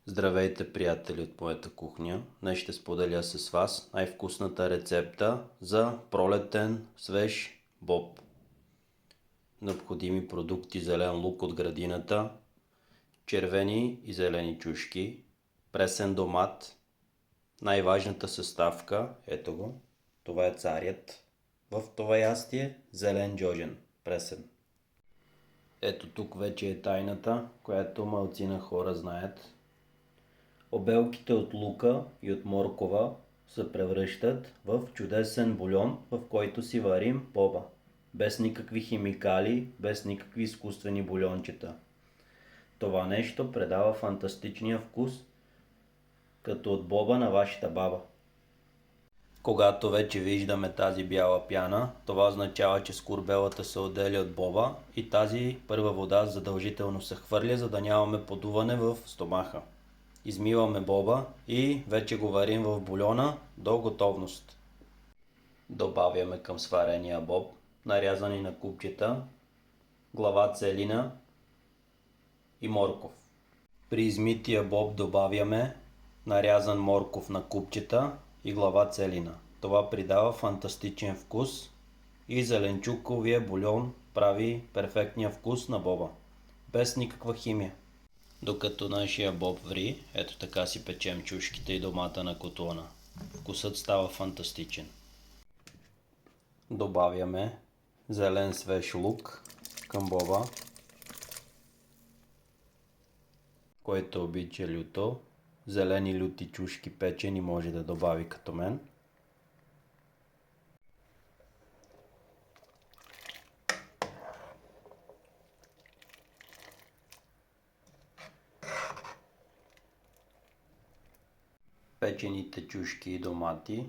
Здравейте, приятели от моята кухня! Днес ще споделя с вас най-вкусната рецепта за пролетен свеж боб. Необходими продукти: зелен лук от градината, червени и зелени чушки, пресен домат. Най-важната съставка, ето го, това е царят. В това ястие зелен джожен, пресен. Ето тук вече е тайната, която малцина хора знаят. Обелките от лука и от моркова се превръщат в чудесен бульон, в който си варим боба. Без никакви химикали, без никакви изкуствени бульончета. Това нещо предава фантастичния вкус, като от боба на вашата баба. Когато вече виждаме тази бяла пяна, това означава, че скорбелата се отделя от боба и тази първа вода задължително се хвърля, за да нямаме подуване в стомаха. Измиваме боба и вече го варим в бульона до готовност. Добавяме към сварения боб нарязани на купчета глава целина и морков. При измития боб добавяме нарязан морков на купчета и глава целина. Това придава фантастичен вкус и зеленчуковия бульон прави перфектния вкус на боба. Без никаква химия. Докато нашия боб ври, ето така си печем чушките и домата на котлона. Вкусът става фантастичен. Добавяме зелен свеж лук към боба, който обича люто. Зелени люти чушки печени може да добави като мен. Печените чушки и домати,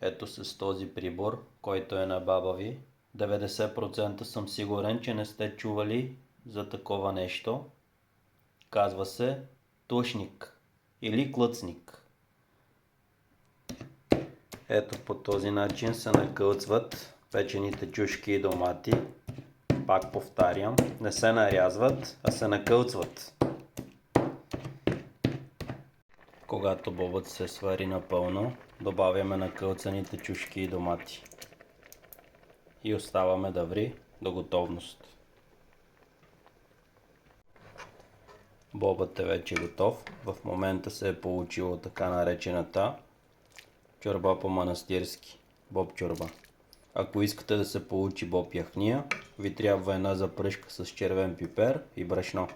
ето с този прибор, който е на баба ви. 90% съм сигурен, че не сте чували за такова нещо. Казва се тушник или клъцник. Ето по този начин се накълцват печените чушки и домати. Пак повтарям, не се нарязват, а се накълцват. Когато бобът се свари напълно, добавяме накълцаните чушки и домати. И оставаме да ври до готовност. Бобът е вече готов. В момента се е получило така наречената чорба по манастирски. Боб чорба. Ако искате да се получи боб яхния, ви трябва една запръшка с червен пипер и брашно.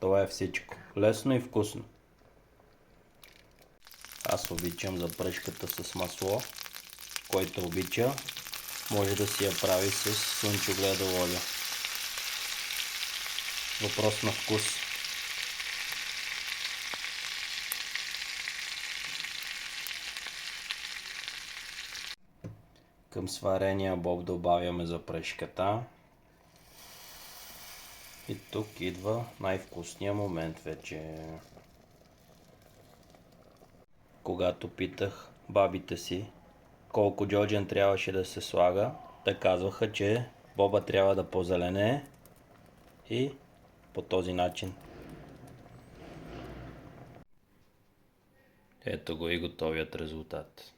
Това е всичко. Лесно и вкусно. Аз обичам запръшката с масло. Който обича, може да си я прави с слънчогледова олия. Въпрос на вкус. Към сварения боб добавяме запръшката. И тук идва най-вкусният момент вече. Когато питах бабите си колко джоджен трябваше да се слага, те казваха, че боба трябва да позеленее и по този начин. Ето го и готовият резултат.